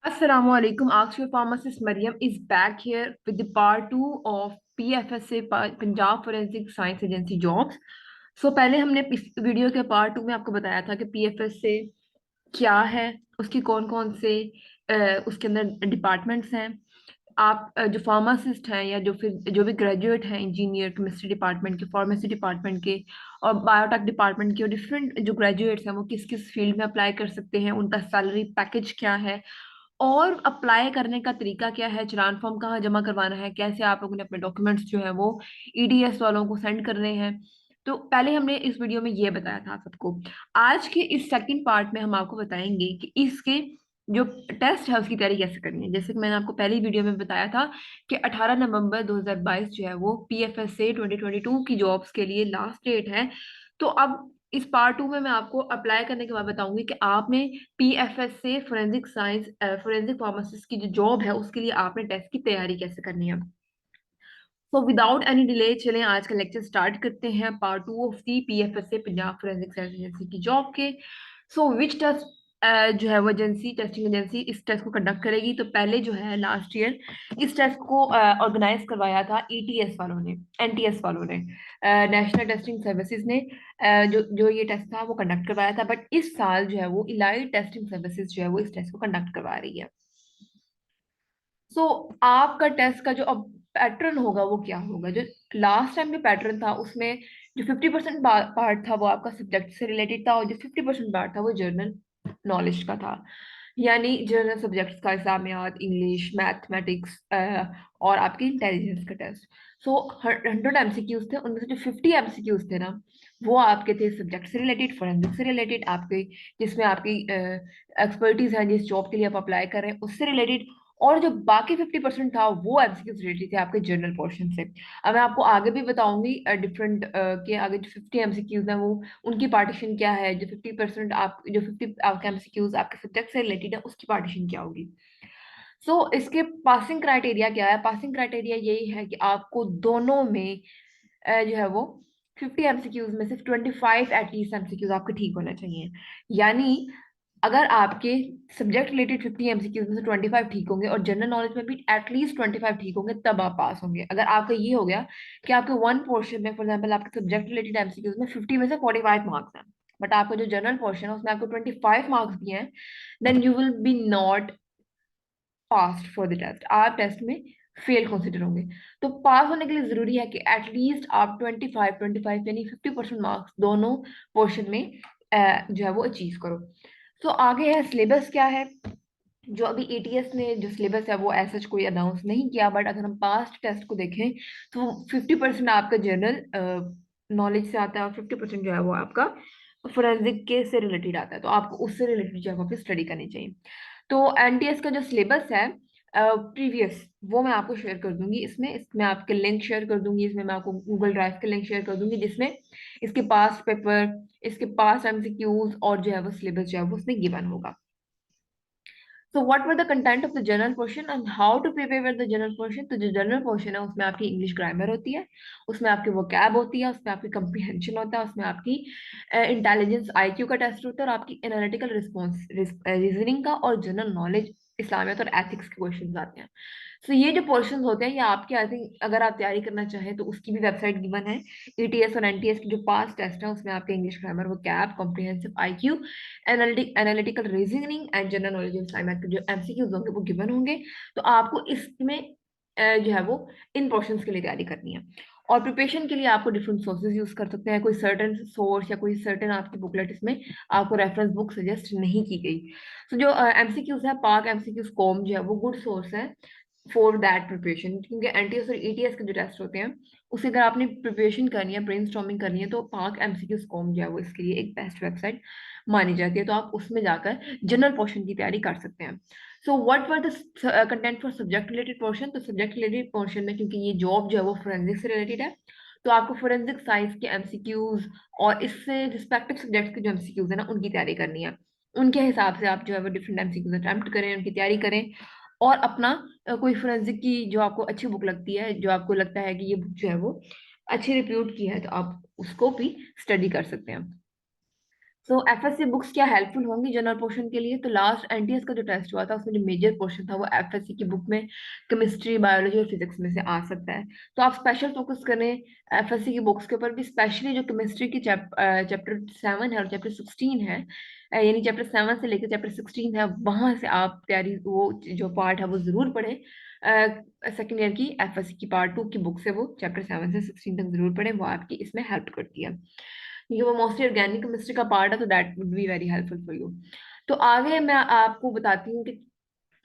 Assalamualaikum. Akshay pharmacist Mariam is back here with the part 2 of PFSA Punjab Forensic Science agency jobs. पहले हमने इस video के part 2 में आपको बताया था कि पीएफएसए क्या है, उसकी कौन कौन से उसके अंदर डिपार्टमेंट्स हैं। आप जो फार्मासिस्ट हैं या जो फिर जो भी ग्रेजुएट हैं, इंजीनियर, केमिस्ट्री डिपार्टमेंट के, फार्मेसी डिपार्टमेंट के और बायोटेक डिपार्टमेंट के, और डिफरेंट जो ग्रेजुएट्स हैं वो किस किस फील्ड में अप्लाई कर सकते हैं, उनका सैलरी पैकेज क्या है और अप्लाई करने का तरीका क्या है, चलान फॉर्म कहाँ जमा करवाना है, कैसे आप लोगों ने अपने डॉक्यूमेंट्स जो है वो ईडीएस वालों को सेंड करने हैं। तो पहले हमने इस वीडियो में ये बताया था सबको। आज के इस सेकंड पार्ट में हम आपको बताएंगे कि इसके जो टेस्ट है उसकी तैयारी कैसे करनी है। जैसे कि मैंने आपको पहली वीडियो में बताया था कि 18 नवंबर 2022 जो है वो पीएफएसए 2022 की जॉब्स के लिए लास्ट डेट है। तो अब इस पार्ट 2 में मैं आपको अप्लाई करने के बाद बताऊंगी कि आपने पीएफएसए फोरेंसिक साइंस फोरेंसिक फार्मासिस्ट की जो जॉब है उसके लिए आपने टेस्ट की तैयारी कैसे करनी है। विदाउट एनी डिले चलें आज का लेक्चर स्टार्ट करते हैं, part 2 of the PFSA Punjab Forensic Science Agency की जॉब के। विच टेस्ट जो है वो एजेंसी, टेस्टिंग एजेंसी इस टेस्ट को कंडक्ट करेगी। तो पहले जो है लास्ट ईयर इस टेस्ट को ऑर्गेनाइज करवाया था ईटीएस वालों ने, एनटीएस वालों ने, नेशनल टेस्टिंग सर्विसेज ने जो जो ये टेस्ट था वो कंडक्ट करवाया था। बट इस साल जो है वो इलाइट टेस्टिंग सर्विसेज जो है वो इस टेस्ट को कंडक्ट करवा रही है। आपका टेस्ट का जो अब पैटर्न होगा वो क्या होगा, जो लास्ट टाइम के पैटर्न था उसमें जो 50% पार्ट था वो आपका सब्जेक्ट से रिलेटेड था और जो 50% पार्ट था वो जर्नल नॉलेज का था। यानी जनरल सब्जेक्ट्स का इस्लामियात, इंग्लिश, मैथमेटिक्स और आपकी इंटेलिजेंस का टेस्ट। 100 एमसीक्यूज थे, उनमें से जो 50 एमसीक्यूज थे ना वो आपके थे सब्जेक्ट से रिलेटेड, फोरेंसिक से रिलेटेड, आपके जिसमें आपकी एक्सपर्टीज है, जिस जॉब के लिए आप अप्लाई कर रहे हैं उससे रिलेटेड। और जो बाकी 50% था वो एमसीक्यूज रिलेटेड थे आपके जनरल पोर्शन से। अब मैं आपको आगे भी बताऊंगी डिफरेंट के आगे जो 50 एमसीक्यूज हैं वो उनकी पार्टीशन क्या है, जो 50% आप जो 50 आपके एमसीक्यूज आपके सब्जेक्ट से रिलेटेड है उसकी पार्टीशन क्या होगी। इसके पासिंग क्राइटेरिया क्या है। पासिंग क्राइटेरिया यही है कि आपको दोनों में जो है वो 50 एमसीक्यूज में से 25 एटलीस्ट एमसीक्यूज आपके ठीक होना चाहिए। यानी अगर आपके सब्जेक्ट रिलेटेड 50 एमसीक्यूज में से 25 ठीक होंगे और जनरल नॉलेज में भी एटलीस्ट 25 ठीक होंगे तब आप पास होंगे। अगर आपका ये हो गया कि आपके वन पोर्शन में फॉर एग्जाम्पल आपके सब्जेक्ट रिलेटेड एमसीक्यूज में 50 में से 45 मार्क्स हैं, बट आपका जो जनरल पोर्शन है उसमें आपको 25 मार्क्स भी हैं, then you will be not passed for the test. आप टेस्ट में फेल कंसिडर होंगे। तो पास होने के लिए जरूरी है कि एटलीस्ट आप 25 यानी 50% मार्क्स दोनों पोर्शन में जो है वो अचीव करो। आगे है सिलेबस क्या है। जो अभी एटीएस ने जो सिलेबस है वो ऐसा कोई अनाउंस नहीं किया, बट अगर हम पास्ट टेस्ट को देखें तो 50% आपका जनरल नॉलेज से आता है और 50% जो है वो आपका फोरेंसिक के से रिलेटेड आता है। तो आपको उससे रिलेटेड जो है स्टडी करनी चाहिए। तो एनटीएस का जो सिलेबस है प्रीवियस, वो मैं आपको शेयर कर दूंगी। इसमें इसमें आपके लिंक शेयर कर दूंगी, इसमें मैं आपको गूगल ड्राइव के लिंक शेयर कर दूंगी जिसमें इसके पास्ट पेपर, इसके पास्ट एमसीक्यूज और जो है वो सिलेबस जो है वो उसमें गिवन होगा। Whatever the content of the general portion and how to prepare with the general portion. तो जो जनरल पोर्शन है उसमें आपकी इंग्लिश ग्रामर होती है, उसमें आपकी वोकैब होती है, उसमें आपकी कंप्रीहेंशन होता है, उसमें आपकी इंटेलिजेंस आईक्यू का टेस्ट होता है और आपकी एनालिटिकल रिस्पॉन्स रीजनिंग का और जनरल नॉलेज इस्लामियत और एथिक्स के क्वेश्चन आते हैं। ये जो पोर्शन होते हैं ये आपके, आई थिंक अगर आप तैयारी करना चाहें तो उसकी भी वेबसाइट गिवन है। ईटीएस और एनटीएस की जो पास टेस्ट है उसमें आपके इंग्लिश ग्रामर, वो cap, comprehensive IQ, analytical reasoning and general knowledge in science के जो एमसीक्यूज होंगे वो गिवन होंगे। तो आपको इसमें जो है वो इन पोर्शंस के लिए तैयारी करनी है। और प्रिपरेशन के लिए आपको डिफरेंट सोर्सेज यूज कर सकते हैं। कोई सर्टेन सोर्स या कोई सर्टेन आपकी बुकलेट इसमें आपको रेफरेंस बुक सजेस्ट नहीं की गई। जो एमसीक्यूज है, पाक एमसीक्यूज कॉम जो है वो गुड सोर्स है फॉर दैट प्रिपरेशन, क्योंकि एनटीएस और ईटीएस के जो टेस्ट होते हैं उससे अगर आपने प्रिपरेशन करनी है, ब्रेनस्टॉर्मिंग करनी है, तो पाक एमसीक्यूज कॉम जो है वो इसके लिए एक बेस्ट वेबसाइट मानी जाती है। तो आप उसमें जाकर जनरल पोर्शन की तैयारी कर सकते हैं। What were the content for subject related portion. तो सब्जेक्ट रिलेटेड पोर्शन में क्योंकि ये जॉब जो है वो फोरेंसिक से रिलेटेड है, तो आपको फोरेंसिक साइंस के एमसीक्यूज और इससे रिस्पेक्टिव सब्जेक्ट के जो एमसीक्यूज है ना उनकी तैयारी करनी है। उनके हिसाब से आप जो है वो डिफरेंट एमसीक्यूज अटेम्प्ट करें, उनकी तैयारी करें और अपना कोई फोरेंसिक की जो आपको अच्छी बुक लगती है, जो आपको लगता है कि ये बुक जो है वो अच्छी रिप्यूट की है, तो आप उसको भी स्टडी कर सकते हैं। सो एफएससी बुक्स क्या हेल्पफुल होंगी जनरल पोर्शन के लिए? तो लास्ट एनटीएस का जो टेस्ट हुआ था उसमें जो मेजर पोर्शन था वो एफएससी की बुक में केमिस्ट्री, बायोलॉजी और फिजिक्स में से आ सकता है। तो आप स्पेशल फोकस करें एफएससी की बुक्स के ऊपर भी, स्पेशली जो केमिस्ट्री की चैप्टर 7 है और चैप्टर 16 है, यानी चैप्टर 7 से लेकर चैप्टर 16 है, वहां से आप तैयारी, वो जो पार्ट है वो जरूर पढ़ें। सेकेंड ईयर की एफएससी की पार्ट 2 की बुक से वो चैप्टर 7 से 16 तक जरूर पढ़ें, वो आपकी इसमें हेल्प करती है, क्योंकि वो मोस्टली ऑर्गेनिक केमिस्ट्री का पार्ट है, तो that would be very helpful for you. तो आगे मैं आपको बताती हूँ कि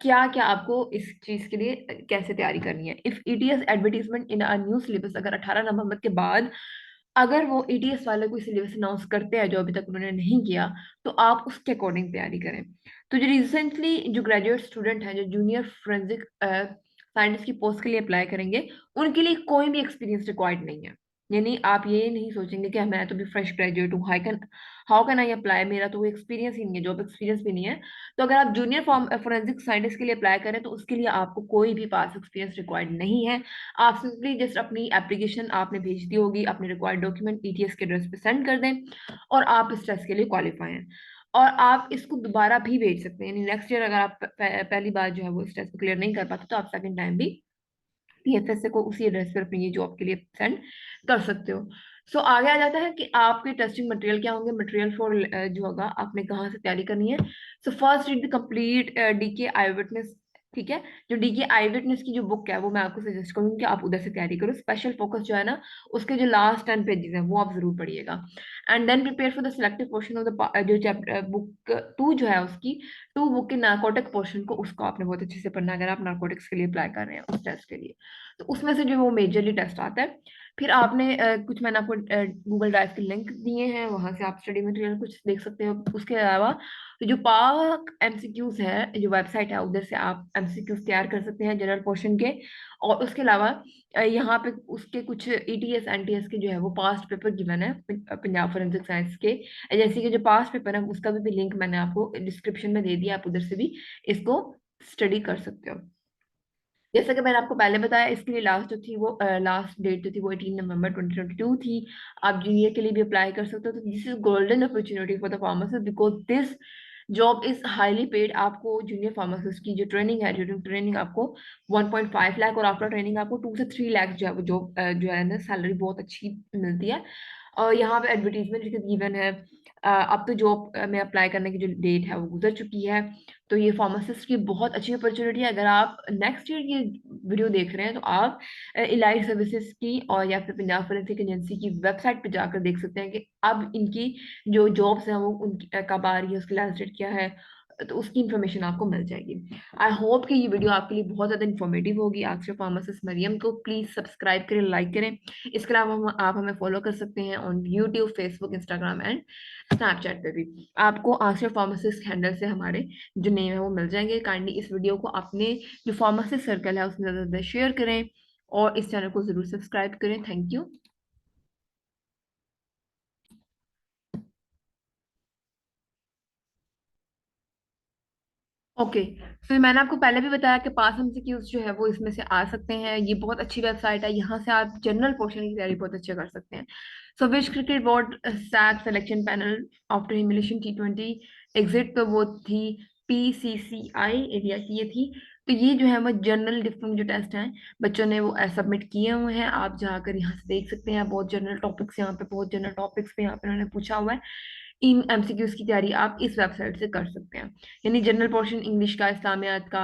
क्या क्या आपको इस चीज के लिए कैसे तैयारी करनी है। If ETS advertisement in a new syllabus, अगर 18 नवंबर के बाद अगर वो ईटीएस वाले कोई सिलेबस अनाउंस करते हैं जो अभी तक उन्होंने नहीं किया, तो आप उसके अकॉर्डिंग तैयारी करें। तो जो रिसेंटली जो ग्रेजुएट स्टूडेंट हैं जो जूनियर फोरेंसिक साइंटिस्ट की पोस्ट के लिए अप्लाई करेंगे, उनके लिए कोई भी एक्सपीरियंस रिक्वायर्ड नहीं है। यानी आप ये नहीं सोचेंगे कि मैं तो भी फ्रेश ग्रेजुएट हूँ, हाउ कैन आई अप्लाई, मेरा तो कोई एक्सपीरियंस ही नहीं है, जॉब एक्सपीरियंस भी नहीं है। तो अगर आप जूनियर फोरेंसिक साइंटिस्ट के लिए अप्लाई करें तो उसके लिए आपको कोई भी पास एक्सपीरियंस रिक्वायर्ड नहीं है। आप सिंपली जस्ट अपनी एप्लीकेशन आपने भेज दी होगी, अपने रिक्वायर्ड डॉक्यूमेंट ईटीएस के एड्रेस पे सेंड कर दें, और आप इस टेस्ट के लिए क्वालिफाई हैं। और आप इसको दोबारा भी भेज सकते हैं, यानी नेक्स्ट ईयर अगर आप पहली बार जो है वो इस टेस्ट को क्लियर नहीं कर पाते, तो आप सेकंड टाइम भी पीएफएसए को उसी एड्रेस पर अपनी जॉब के लिए सेंड कर सकते हो। सो आगे आ जाता है कि आपके टेस्टिंग मटेरियल क्या होंगे, मटेरियल फॉर जो होगा आपने कहाँ से तैयारी करनी है। So first read the complete DK eyewitness, ठीक है। जो डीके आई विटनेस की जो बुक है वो मैं आपको सजेस्ट करूंगी कि आप उधर से तैयारी करो। स्पेशल फोकस जो है ना, उसके जो लास्ट 10 पेजेस हैं वो आप जरूर पढ़िएगा। And then prepare for the selective portion of the जो चैप्टर बुक 2 जो है उसकी, 2 बुक के नार्कोटिक पोर्शन को, उसको आपने बहुत अच्छे से पढ़ना है, अगर आप नार्कोटिक्स के लिए अप्लाई कर रहे हैं उस टेस्ट के लिए। तो उसमें से जो वो मेजरली टेस्ट आता है। फिर आपने कुछ, मैंने आपको गूगल ड्राइव के लिंक दिए हैं, वहां से आप स्टडी मटेरियल कुछ देख सकते हो। उसके अलावा तो जो पाक एमसीक्यूज है, जो वेबसाइट है, उधर से आप एमसीक्यूज तैयार कर सकते हैं जनरल पोर्शन के। और उसके अलावा यहाँ पे उसके कुछ ईटीएस एनटीएस के जो है वो पास्ट पेपर गिवन है पंजाब फोरेंसिक साइंस के एजेंसी के जो पास्ट पेपर है, उसका भी लिंक मैंने आपको डिस्क्रिप्शन में दे दिया, आप उधर से भी इसको स्टडी कर सकते हो। जैसा कि मैंने आपको पहले बताया, इसके लिए लास्ट जो थी वो लास्ट डेट जो थी वो 18 नवंबर 2022 थी। आप जूनियर के लिए भी अप्लाई कर सकते हो। तो this is golden opportunity for the pharmacist, because this job is highly paid. आपको जूनियर फार्मासिस्ट की जो ट्रेनिंग है, जो ट्रेनिंग आपको 1.5 लाख, और आफ्टर ट्रेनिंग आपको 2 से 3 लाख जो है वो जॉब जो है ना सैलरी बहुत अच्छी मिलती है। और यहाँ पे एडवर्टीजमेंट गिवन है। अब तो जॉब में अप्लाई करने की जो डेट है वो गुजर चुकी है। तो ये फार्मासिस्ट की बहुत अच्छी अपॉर्चुनिटी है। अगर आप नेक्स्ट ईयर की वीडियो देख रहे हैं तो आप इलाइट सर्विसेज की और या फिर पंजाब फोरेंसिक एजेंसी की वेबसाइट पे जाकर देख सकते हैं कि अब इनकी जो जॉब्स हैं वो उनकी कब आ रही है, उसकी लास्ट डेट क्या है, तो उसकी इन्फॉर्मेशन आपको मिल जाएगी। आई होप कि ये वीडियो आपके लिए बहुत ज़्यादा इन्फॉर्मेटिव होगी। आपसे फार्मासिस्ट मरियम को प्लीज़ सब्सक्राइब करें, लाइक करें। इसके अलावा आप हमें फॉलो कर सकते हैं on YouTube, Facebook, Instagram and Snapchat पे भी। आपको आसिया फार्मासिस्ट हैंडल से हमारे जो नेम है वो मिल जाएंगे। काइंडली इस वीडियो को अपने जो फार्मासिस्ट सर्कल है उसमें ज़्यादा से ज़्यादा शेयर करें, और इस चैनल को ज़रूर सब्सक्राइब करें। Thank you. ओके, फिर मैंने आपको पहले भी बताया कि पास एमसीक्यूज जो है वो इसमें से आ सकते हैं। ये बहुत अच्छी वेबसाइट है, यहाँ से आप जनरल पोर्शन की तैयारी बहुत अच्छे कर सकते हैं। So wish cricket board sack selection panel after humiliation T20 exit, तो वो थी PCCI एरिया की, ये थी। तो ये जो है वो जनरल डिफरेंट जो टेस्ट हैं बच्चों ने वो सबमिट किए हुए हैं। आप जाकर यहाँ से देख सकते हैं, बहुत जनरल टॉपिक्स यहाँ पे, बहुत जनरल टॉपिक्स पे यहाँ पे उन्होंने पूछा हुआ है। इन एमसीक्यूज की तैयारी आप इस वेबसाइट से कर सकते हैं। यानी जनरल पोर्शन इंग्लिश का, इस्लामियात का,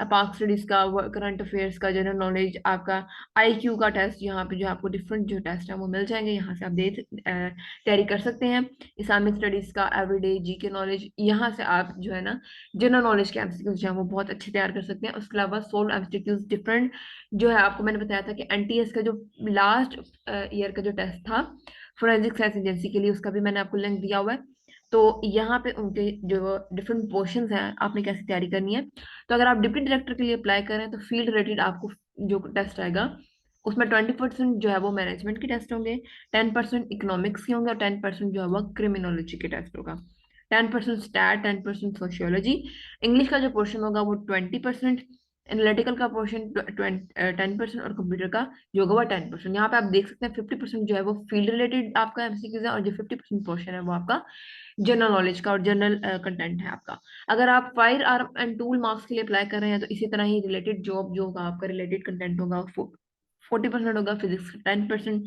पाक स्टडीज का, करंट अफेयर्स का, जनरल नॉलेज, आपका आईक्यू का टेस्ट, यहाँ पे जो आपको डिफरेंट जो टेस्ट है वो मिल जाएंगे, यहाँ से आप तैयारी कर सकते हैं। इस्लामिक स्टडीज का, एवरीडे जीके नॉलेज, यहाँ से आप जो है ना जनरल नॉलेज के एमसीक्यूज जो है वो बहुत अच्छे तैयार कर सकते हैं। उसके अलावा 16 एमसीक्यूज डिफरेंट जो है, आपको मैंने बताया था कि एनटीएस का जो लास्ट ईयर का जो टेस्ट था फोरेंसिक साइंस एजेंसी के लिए, उसका भी मैंने आपको लिंक दिया हुआ है। तो यहाँ पे उनके जो डिफरेंट पोर्शंस हैं आपने कैसे तैयारी करनी है। तो अगर आप डिप्टी डायरेक्टर के लिए अप्लाई करें तो फील्ड रिलेटेड आपको जो टेस्ट आएगा उसमें 20% जो है वो मैनेजमेंट के टेस्ट होंगे, 10% इकोनॉमिक्स के होंगे, और 10% जो है वो क्रिमिनोलॉजी के टेस्ट होगा। 10% स्टैट, 10% सोशियोलॉजी। इंग्लिश का जो पोर्शन होगा वो 20%, एनालिटिकल का पोर्शन 10% और कंप्यूटर का जो होगा वो 10%। यहाँ पे आप देख सकते हैं 50% जो है वो फील्ड रिलेटेड आपका एमसीक्यूज है, और जो 50% पोर्शन है वो आपका जनरल नॉलेज का और जनरल कंटेंट है आपका। अगर आप fire arm and tool marks के लिए अप्लाई कर रहे हैं तो इसी तरह ही रिलेटेड जॉब जो होगा आपका रिलेटेड कंटेंट होगा, 40% होगा, फिजिक्स 10%,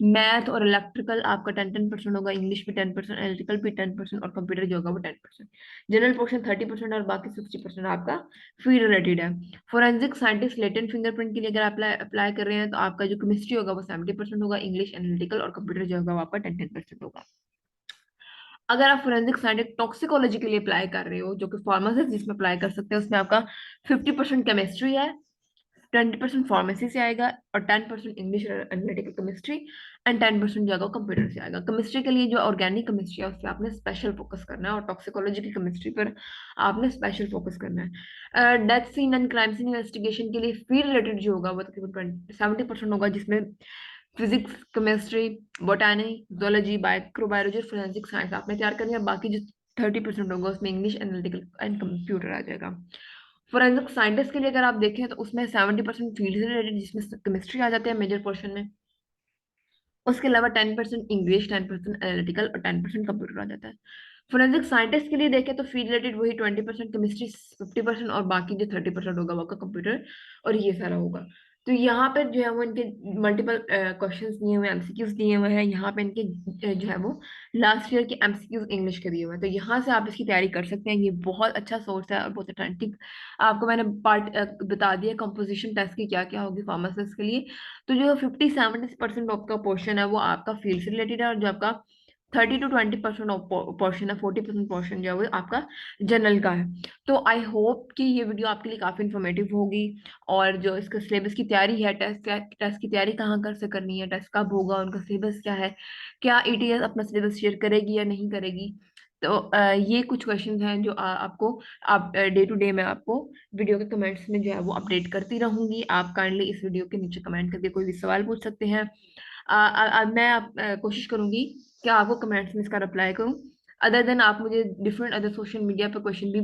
मैथ और इलेक्ट्रिकल आपका 10-10% होगा, इंग्लिश भी 10%, इलेक्ट्रिकल भी 10%, और कंप्यूटर जो होगा वो 10%। जनरल पोर्शन 30% और बाकी 60% आपका फील्ड रिलेटेड है। फोरेंसिक साइंटिस्ट लेटेंट फिंगरप्रिंट के लिए अगर अप्लाई अप्लाई कर रहे हैं तो आपका जो केमिस्ट्री होगा वो 70% होगा, इंग्लिश एनालिटिकल और कंप्यूटर जो होगा वो आपका 10-10% होगा। अगर आप फोरेंसिक साइंटिस्ट टॉक्सिकोलॉजी के लिए अप्लाई कर रहे हो, जो कि फार्मासिस्ट जिसमें अप्लाई कर सकते हैं, उसमें आपका 50% केमिस्ट्री है, 20% फार्मेसी से आएगा, और 10% इंग्लिश एनालिटिकल केमिस्ट्री, एंड 10% जाएगा कंप्यूटर से आएगा। केमिस्ट्री के लिए जो ऑर्गेनिक केमिस्ट्री है उस पर आपने स्पेशल फोकस करना है, और टॉक्सिकोलॉजी की केमिस्ट्री पर आपने स्पेशल फोकस करना है। Death scene and crime scene investigation के लिए फील्ड रिलेटेड जो होगा वो तकरीबन 70% होगा, जिसमें physics, chemistry, बोटानी, zoology, microbiology, forensic science आपने तैयार करनी है। बाकी जो 30% होगा उसमें इंग्लिश एनालिटिकल एंड कंप्यूटर आ जाएगा। फोरेंसिक साइंटिस्ट के लिए अगर आप देखें तो उसमें 70% फील्ड से रिलेटेड, जिसमें केमिस्ट्री आ जाती है मेजर पोर्शन में। उसके अलावा 10% इंग्लिश, 10% एनालिटिकल और 10% कंप्यूटर आ जाता है। फोरेंसिक साइंटिस्ट के लिए देखें तो फील्ड रिलेटेड वही 20% केमिस्ट्री, 50%, और बाकी जो 30% होगा वो कंप्यूटर, और ये सारा होगा। तो यहाँ पे जो है वो इनके मल्टीपल क्वेश्चंस दिए हुए हैं, एमसीक्यूज दिए हुए हैं। यहाँ पे इनके जो है वो लास्ट ईयर के एमसीक्यूज इंग्लिश के दिए हुए हैं, तो यहाँ से आप इसकी तैयारी कर सकते हैं। ये बहुत अच्छा सोर्स है और बहुत अथेंटिक। आपको मैंने पार्ट बता दिया कंपोजिशन टेस्ट की क्या क्या होगी फार्मासिस्ट के लिए। तो जो 50-70% आपका पोर्शन है वो आपका फील्ड से रिलेटेड है, और जो आपका 30-20% पोर्शन है, 40% पोर्शन जो है वो आपका जनरल का है। तो आई होप कि ये वीडियो आपके लिए काफी इंफॉर्मेटिव होगी। और जो इसका सिलेबस की तैयारी है, टेस्ट की तैयारी कहाँ कर से करनी है, टेस्ट कब होगा, उनका सिलेबस क्या है, क्या ईटीएस अपना सिलेबस शेयर करेगी या नहीं करेगी, तो ये कुछ क्वेश्चंस हैं जो आपको आप डे टू डे मैं आपको वीडियो के कमेंट्स में जो है वो अपडेट करती रहूंगी। आप काइंडली इस वीडियो के नीचे कमेंट करके कोई भी सवाल पूछ सकते हैं। मैं कोशिश करूंगी कि आपको कमेंट्स में इसका रिप्लाई करूं। अदर देन आप मुझे डिफरेंट अदर सोशल मीडिया पर क्वेश्चन भी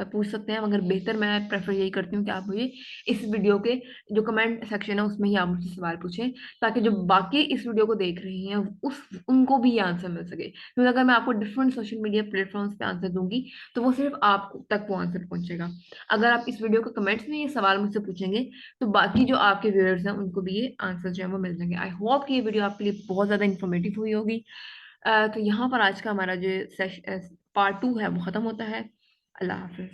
पूछ सकते हैं, मगर बेहतर मैं प्रेफर यही करती हूँ कि आप मुझे इस वीडियो के जो कमेंट सेक्शन है उसमें ही आप मुझसे सवाल पूछें, ताकि जो बाकी इस वीडियो को देख रहे हैं उस उनको भी ये आंसर मिल सके। क्योंकि अगर मैं आपको डिफरेंट सोशल मीडिया प्लेटफॉर्म्स पे आंसर दूंगी तो वो सिर्फ आप तक वो आंसर पहुंचेगा। अगर आप इस वीडियो के कमेंट्स में ये सवाल मुझसे पूछेंगे तो बाकी जो आपके व्यूअर्स हैं उनको भी ये आंसर जो है वो मिल जाएंगे। आई होप कि ये वीडियो आपके लिए बहुत ज्यादा इन्फॉर्मेटिव हुई होगी। तो यहाँ पर आज का हमारा जो सेशन पार्ट 2 है वो खत्म होता है। अल्लाह हाफिज।